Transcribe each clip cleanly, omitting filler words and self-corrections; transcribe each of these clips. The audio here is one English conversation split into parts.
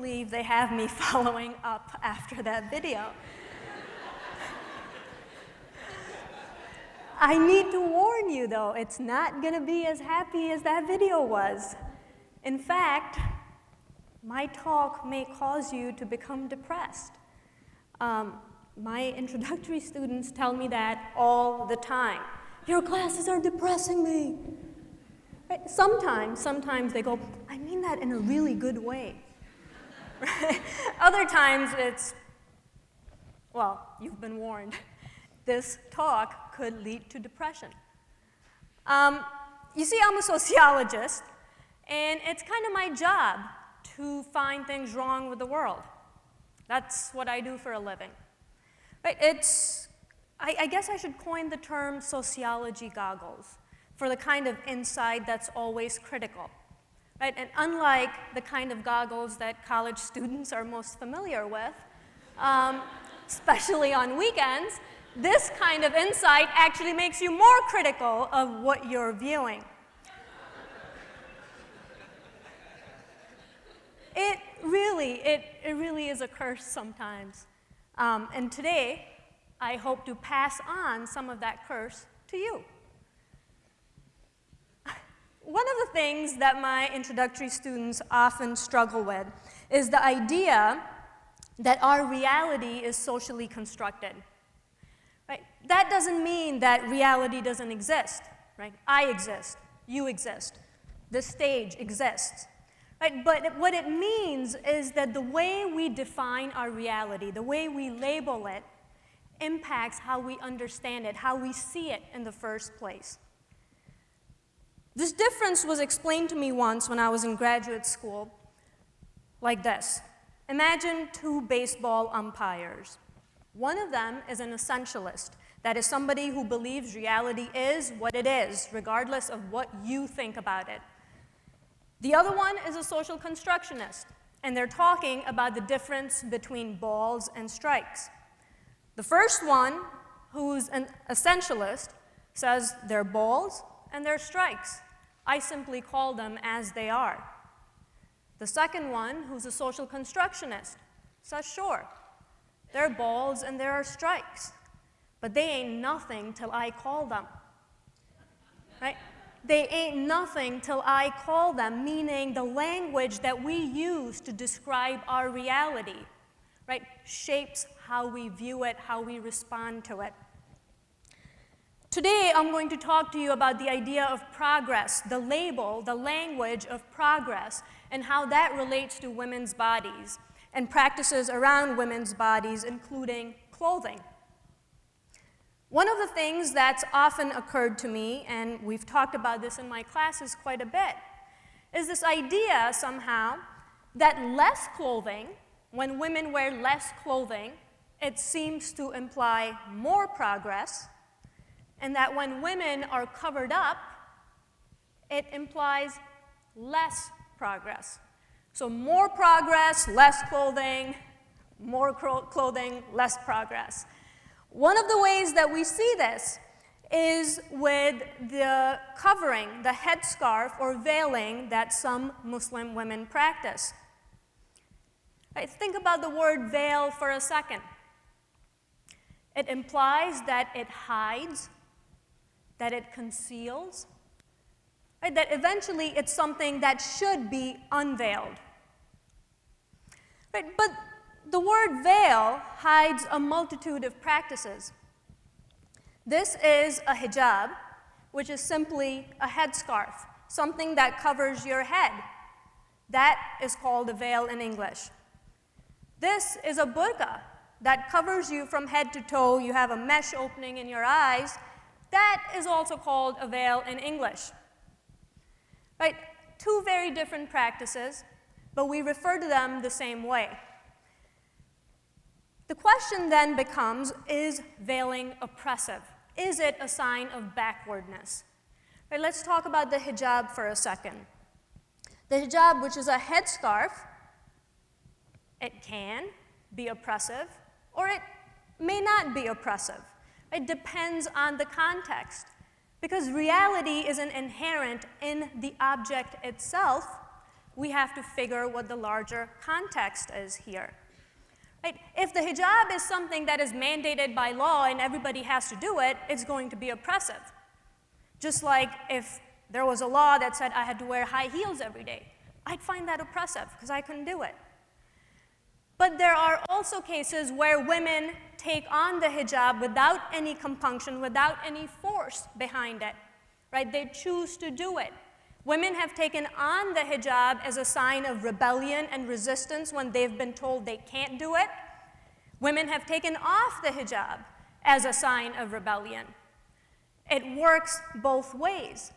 believe they have me following up after that video. I need to warn you, though, it's not going to be as happy as that video was. In fact, my talk may cause you to become depressed. My introductory students tell me that all the time. Your classes are depressing me. Right? Sometimes they go, I mean that in a really good way. Right? Other times it's, well, you've been warned. This talk could lead to depression. You see, I'm a sociologist, and it's kind of my job to find things wrong with the world. That's what I do for a living. Right? I guess I should coin the term sociology goggles for the kind of insight that's always critical. Right? And unlike the kind of goggles that college students are most familiar with, especially on weekends, this kind of insight actually makes you more critical of what you're viewing. It really is a curse sometimes. And today, I hope to pass on some of that curse to you. One of the things that my introductory students often struggle with is the idea that our reality is socially constructed. Right? That doesn't mean that reality doesn't exist. Right? I exist, you exist, the stage exists. Right? But what it means is that the way we define our reality, the way we label it, impacts how we understand it, how we see it in the first place. This difference was explained to me once when I was in graduate school like this. Imagine two baseball umpires. One of them is an essentialist. That is somebody who believes reality is what it is, regardless of what you think about it. The other one is a social constructionist, and they're talking about the difference between balls and strikes. The first one, who's an essentialist, says they're balls and they're strikes. I simply call them as they are. The second one, who's a social constructionist, says sure, they're balls and there are strikes, but they ain't nothing till I call them. Right? They ain't nothing till I call them, meaning the language that we use to describe our reality, right, shapes how we view it, how we respond to it. Today, I'm going to talk to you about the idea of progress, the label, the language of progress, and how that relates to women's bodies and practices around women's bodies, including clothing. One of the things that's often occurred to me, and we've talked about this in my classes quite a bit, is this idea somehow that less clothing, when women wear less clothing, it seems to imply more progress, and that when women are covered up, it implies less progress. So more progress, less clothing, more clothing, less progress. One of the ways that we see this is with the covering, the headscarf or veiling that some Muslim women practice. Right, think about the word veil for a second. It implies that it hides, that it conceals, right, that eventually it's something that should be unveiled. Right, but the word veil hides a multitude of practices. This is a hijab, which is simply a headscarf, something that covers your head. That is called a veil in English. This is a burqa that covers you from head to toe. You have a mesh opening in your eyes. That is also called a veil in English. Right? Two very different practices, but we refer to them the same way. The question then becomes, is veiling oppressive? Is it a sign of backwardness? Right, let's talk about the hijab for a second. The hijab, which is a headscarf, it can be oppressive, or it may not be oppressive. It depends on the context, because reality isn't inherent in the object itself, we have to figure what the larger context is here. Right? If the hijab is something that is mandated by law and everybody has to do it, it's going to be oppressive. Just like if there was a law that said I had to wear high heels every day, I'd find that oppressive because I couldn't do it. But there are also cases where women take on the hijab without any compunction, without any force behind it. Right? They choose to do it. Women have taken on the hijab as a sign of rebellion and resistance when they've been told they can't do it. Women have taken off the hijab as a sign of rebellion. It works both ways.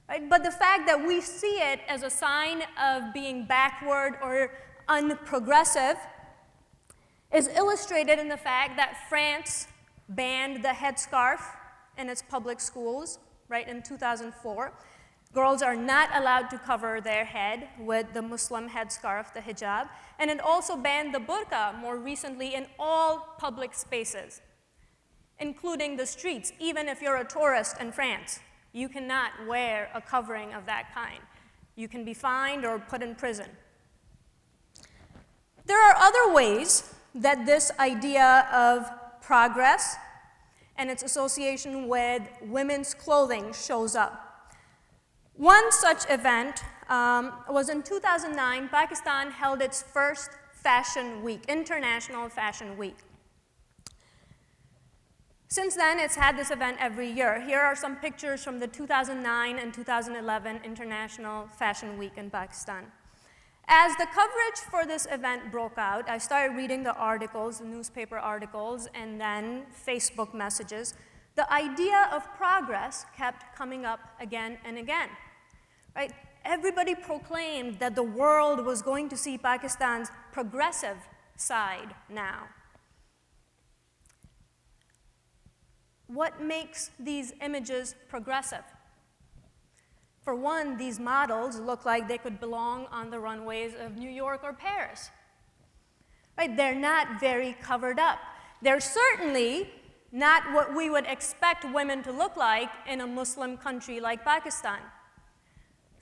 Right? But the fact that we see it as a sign of being backward or unprogressive is illustrated in the fact that France banned the headscarf in its public schools, right, in 2004. Girls are not allowed to cover their head with the Muslim headscarf, the hijab, and it also banned the burqa more recently in all public spaces, including the streets. Even if you're a tourist in France, you cannot wear a covering of that kind. You can be fined or put in prison. There are other ways that this idea of progress and its association with women's clothing shows up. One such event was in 2009. Pakistan held its first Fashion Week, International Fashion Week. Since then, it's had this event every year. Here are some pictures from the 2009 and 2011 International Fashion Week in Pakistan. As the coverage for this event broke out, I started reading the articles, the newspaper articles, and then Facebook messages. The idea of progress kept coming up again and again. Right? Everybody proclaimed that the world was going to see Pakistan's progressive side now. What makes these images progressive? For one, these models look like they could belong on the runways of New York or Paris. Right? They're not very covered up. They're certainly not what we would expect women to look like in a Muslim country like Pakistan.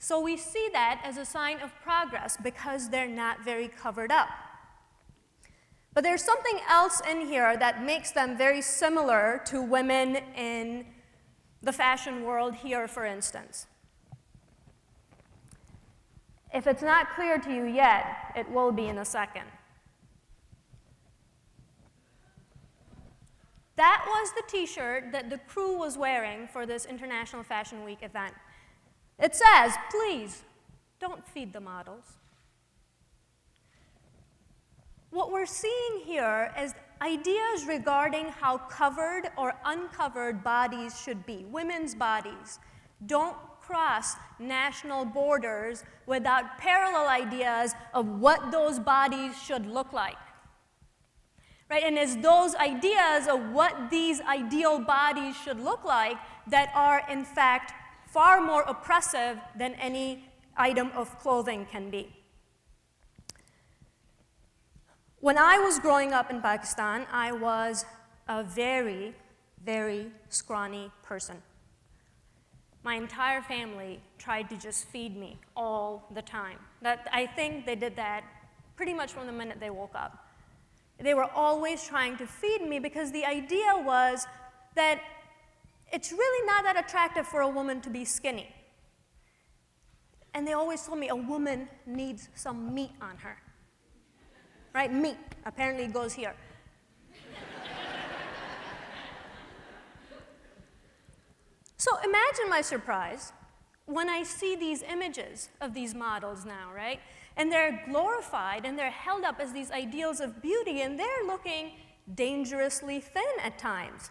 So we see that as a sign of progress because they're not very covered up. But there's something else in here that makes them very similar to women in the fashion world here, for instance. If it's not clear to you yet, it will be in a second. That was the t-shirt that the crew was wearing for this International Fashion Week event. It says, please, don't feed the models. What we're seeing here is ideas regarding how covered or uncovered bodies should be, women's bodies. Don't cross national borders without parallel ideas of what those bodies should look like. Right? And it's those ideas of what these ideal bodies should look like that are, in fact, far more oppressive than any item of clothing can be. When I was growing up in Pakistan, I was a very, very scrawny person. My entire family tried to just feed me all the time. I think they did that pretty much from the minute they woke up. They were always trying to feed me because the idea was that it's really not that attractive for a woman to be skinny. And they always told me a woman needs some meat on her. Right? Meat apparently goes here. So imagine my surprise when I see these images of these models now, right? And they're glorified and they're held up as these ideals of beauty, and they're looking dangerously thin at times.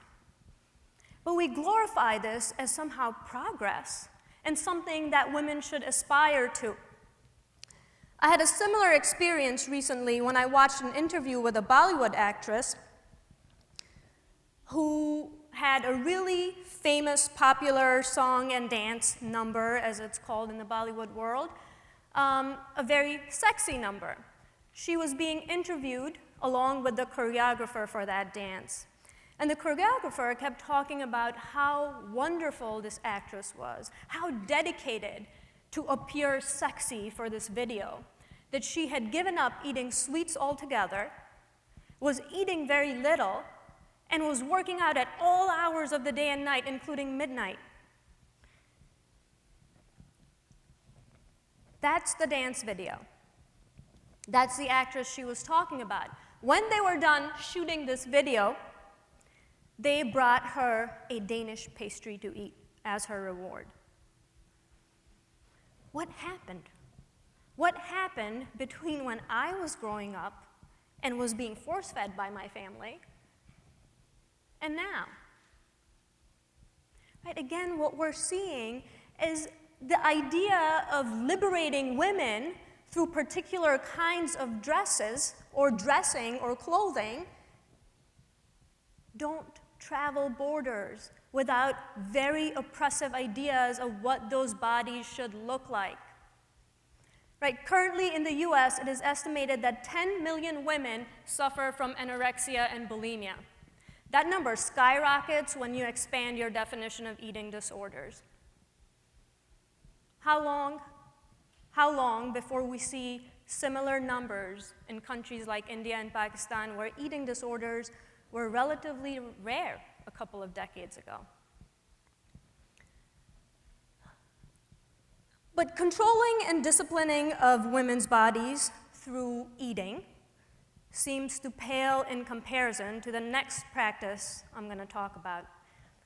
But we glorify this as somehow progress and something that women should aspire to. I had a similar experience recently when I watched an interview with a Bollywood actress who had a really famous, popular song and dance number, as it's called in the Bollywood world, a very sexy number. She was being interviewed along with the choreographer for that dance. And the choreographer kept talking about how wonderful this actress was, how dedicated to appear sexy for this video, that she had given up eating sweets altogether, was eating very little, and was working out at all hours of the day and night, including midnight. That's the dance video. That's the actress she was talking about. When they were done shooting this video, they brought her a Danish pastry to eat as her reward. What happened? What happened between when I was growing up and was being force-fed by my family and now? Right, again, what we're seeing is the idea of liberating women through particular kinds of dresses or dressing or clothing don't travel borders without very oppressive ideas of what those bodies should look like. Right, currently in the US, it is estimated that 10 million women suffer from anorexia and bulimia. That number skyrockets when you expand your definition of eating disorders. How long before we see similar numbers in countries like India and Pakistan, where eating disorders were relatively rare a couple of decades ago? But controlling and disciplining of women's bodies through eating seems to pale in comparison to the next practice I'm going to talk about.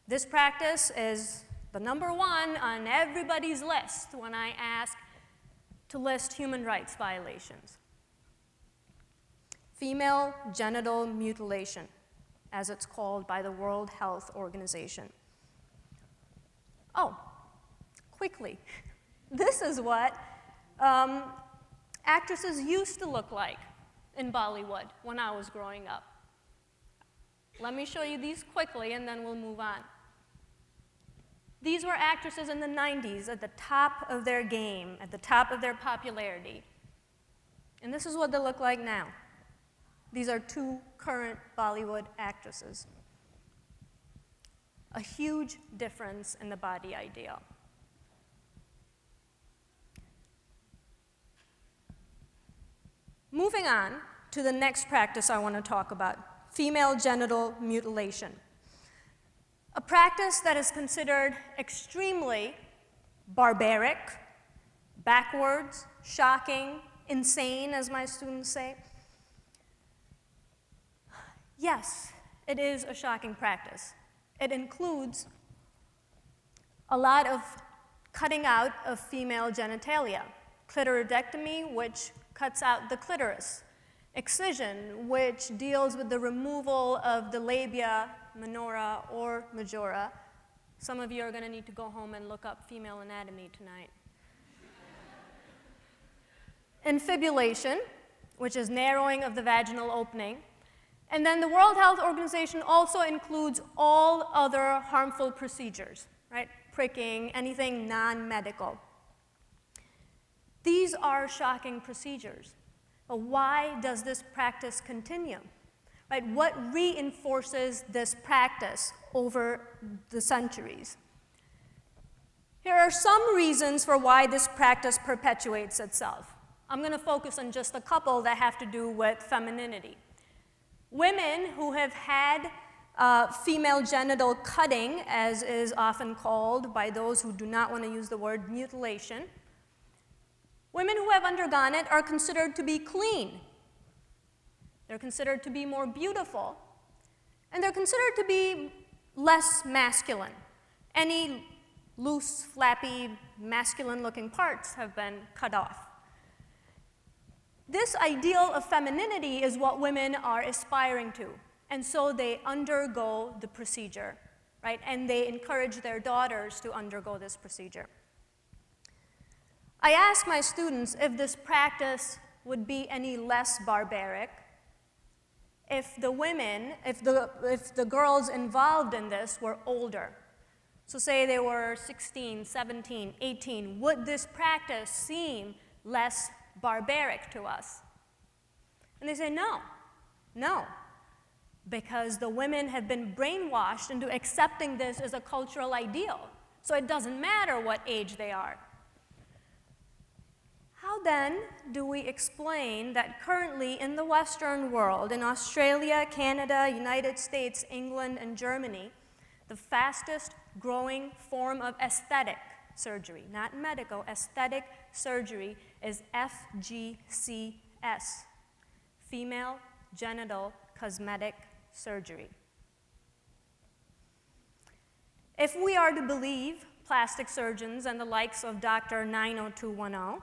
This practice is the number one on everybody's list when I ask to list human rights violations. Female genital mutilation, as it's called by the World Health Organization. Oh, quickly. This is what actresses used to look like in Bollywood when I was growing up. Let me show you these quickly, and then we'll move on. These were actresses in the 90s at the top of their game, at the top of their popularity. And this is what they look like now. These are two current Bollywood actresses. A huge difference in the body ideal. Moving on to the next practice I want to talk about, female genital mutilation. A practice that is considered extremely barbaric, backwards, shocking, insane, as my students say. Yes, it is a shocking practice. It includes a lot of cutting out of female genitalia, clitoridectomy, which cuts out the clitoris, excision, which deals with the removal of the labia minora or majora. Some of you are going to need to go home and look up female anatomy tonight. Infibulation, which is narrowing of the vaginal opening. And then the World Health Organization also includes all other harmful procedures, right? Pricking, anything non-medical. These are shocking procedures. But why does this practice continue? Right? What reinforces this practice over the centuries? Here are some reasons for why this practice perpetuates itself. I'm going to focus on just a couple that have to do with femininity. Women who have had female genital cutting, as is often called by those who do not want to use the word mutilation, women who have undergone it are considered to be clean. They're considered to be more beautiful. And they're considered to be less masculine. Any loose, flappy, masculine-looking parts have been cut off. This ideal of femininity is what women are aspiring to. And so they undergo the procedure, right? And they encourage their daughters to undergo this procedure. I ask my students if this practice would be any less barbaric if the women, if the girls involved in this were older. So say they were 16, 17, 18, would this practice seem less barbaric to us? And they say no, no, because the women have been brainwashed into accepting this as a cultural ideal. So it doesn't matter what age they are. How then do we explain that currently in the Western world, in Australia, Canada, United States, England, and Germany, the fastest growing form of aesthetic surgery, not medical, aesthetic surgery is FGCS, female genital cosmetic surgery? If we are to believe plastic surgeons and the likes of Dr. 90210,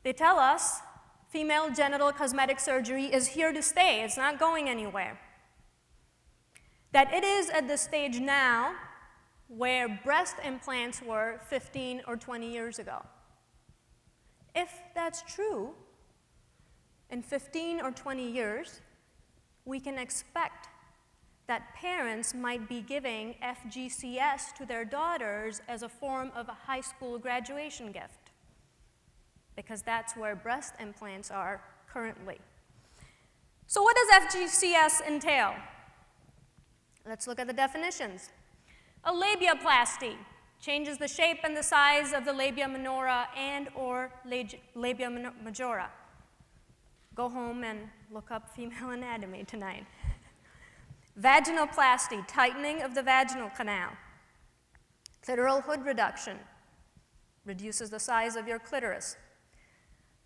they tell us female genital cosmetic surgery is here to stay. It's not going anywhere. That it is at the stage now where breast implants were 15 or 20 years ago. If that's true, in 15 or 20 years, we can expect that parents might be giving FGCS to their daughters as a form of a high school graduation gift, because that's where breast implants are currently. So what does FGCS entail? Let's look at the definitions. A labiaplasty changes the shape and the size of the labia minora and or labia majora. Go home and look up female anatomy tonight. Vaginoplasty, tightening of the vaginal canal. Clitoral hood reduction, reduces the size of your clitoris.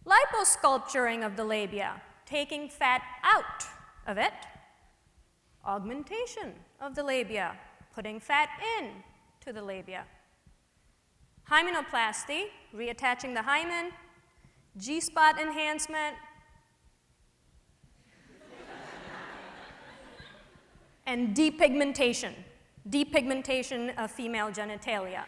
Liposculpturing of the labia, taking fat out of it. Augmentation of the labia, putting fat in to the labia. Hymenoplasty, reattaching the hymen. G-spot enhancement. And depigmentation of female genitalia.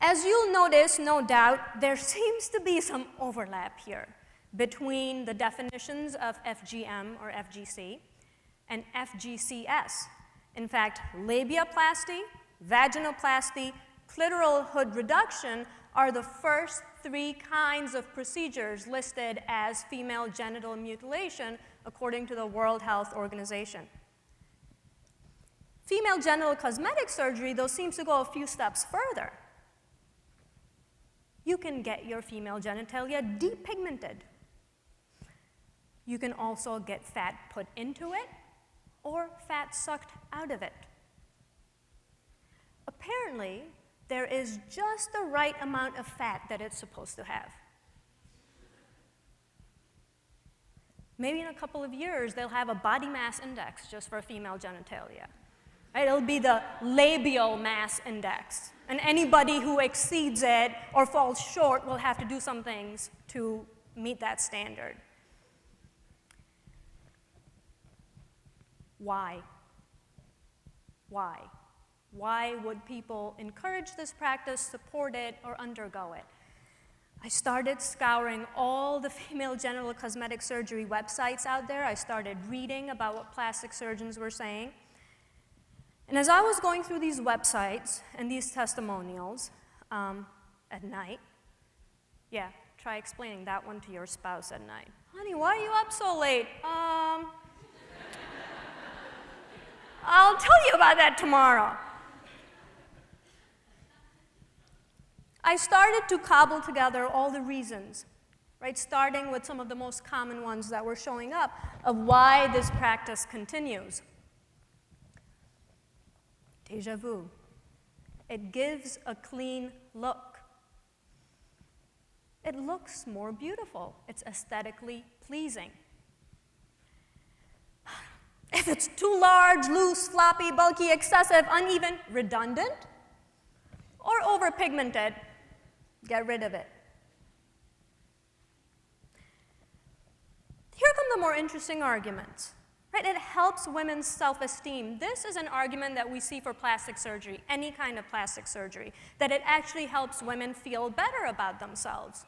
As you'll notice, no doubt, there seems to be some overlap here between the definitions of FGM or FGC and FGCS. In fact, labiaplasty, vaginoplasty, clitoral hood reduction are the first three kinds of procedures listed as female genital mutilation according to the World Health Organization. Female genital cosmetic surgery, though, seems to go a few steps further. You can get your female genitalia depigmented. You can also get fat put into it or fat sucked out of it. Apparently, there is just the right amount of fat that it's supposed to have. Maybe in a couple of years, they'll have a body mass index just for female genitalia. Right? It'll be the labial mass index. And anybody who exceeds it or falls short will have to do some things to meet that standard. Why? Why? Why would people encourage this practice, support it, or undergo it? I started scouring all the female genital cosmetic surgery websites out there. I started reading about what plastic surgeons were saying. And as I was going through these websites and these testimonials at night, yeah, try explaining that one to your spouse at night. Honey, why are you up so late? I'll tell you about that tomorrow. I started to cobble together all the reasons, right, starting with some of the most common ones that were showing up of why this practice continues. Déjà vu. It gives a clean look. It looks more beautiful. It's aesthetically pleasing. If it's too large, loose, floppy, bulky, excessive, uneven, redundant, or overpigmented, get rid of it. Here come the more interesting arguments. Right? It helps women's self-esteem. This is an argument that we see for plastic surgery, any kind of plastic surgery, that it actually helps women feel better about themselves.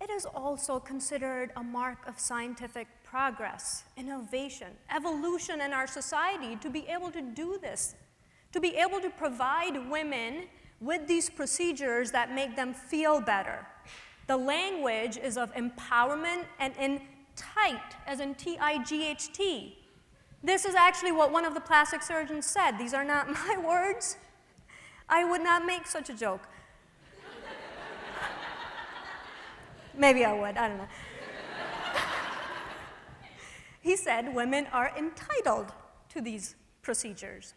It is also considered a mark of scientific progress, innovation, evolution in our society to be able to do this, to be able to provide women with these procedures that make them feel better. The language is of empowerment and in tight, as in T-I-G-H-T. This is actually what one of the plastic surgeons said. These are not my words. I would not make such a joke. Maybe I would, I don't know. He said women are entitled to these procedures.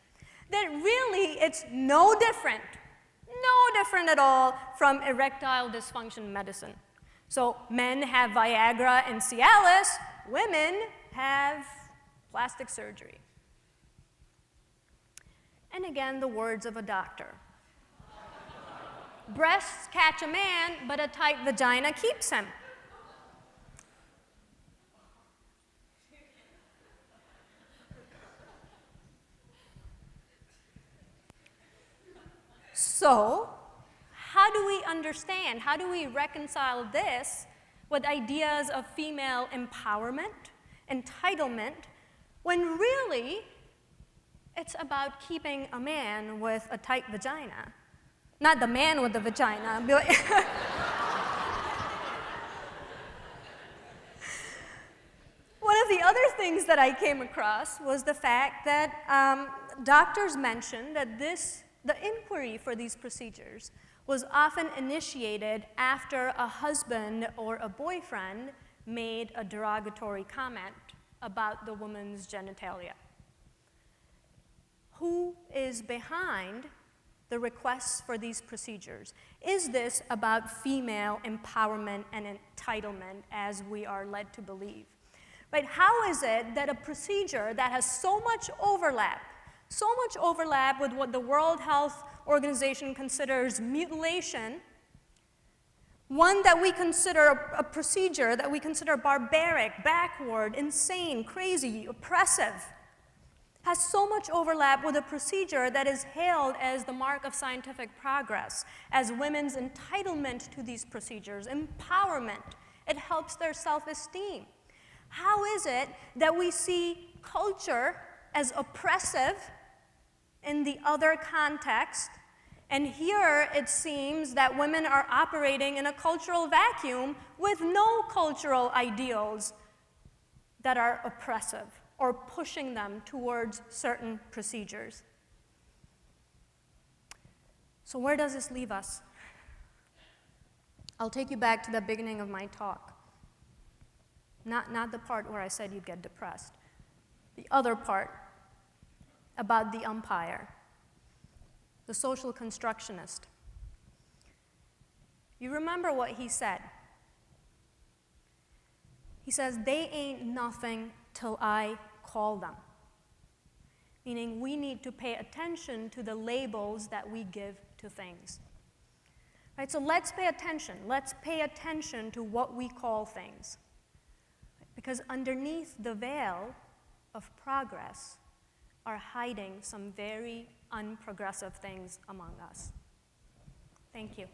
That really it's no different at all from erectile dysfunction medicine. So men have Viagra and Cialis, women have plastic surgery. And again, the words of a doctor. Breasts catch a man, but a tight vagina keeps him. So, how do we understand, how do we reconcile this with ideas of female empowerment, entitlement, when really it's about keeping a man with a tight vagina? Not the man with the vagina. One of the other things that I came across was the fact that doctors mentioned that the inquiry for these procedures was often initiated after a husband or a boyfriend made a derogatory comment about the woman's genitalia. Who is behind the requests for these procedures? Is this about female empowerment and entitlement as we are led to believe? Right? How is it that a procedure that has so much overlap with what the World Health Organization considers mutilation, one that we consider a procedure that we consider barbaric, backward, insane, crazy, oppressive, has so much overlap with a procedure that is hailed as the mark of scientific progress, as women's entitlement to these procedures, empowerment. It helps their self-esteem. How is it that we see culture as oppressive in the other context, and here it seems that women are operating in a cultural vacuum with no cultural ideals that are oppressive or pushing them towards certain procedures? So where does this leave us? I'll take you back to the beginning of my talk. Not the part where I said you'd get depressed. The other part about the umpire, the social constructionist. You remember what he said. He says, they ain't nothing till I call them. Meaning we need to pay attention to the labels that we give to things. Right, so let's pay attention. Let's pay attention to what we call things. Because underneath the veil of progress are hiding some very unprogressive things among us. Thank you.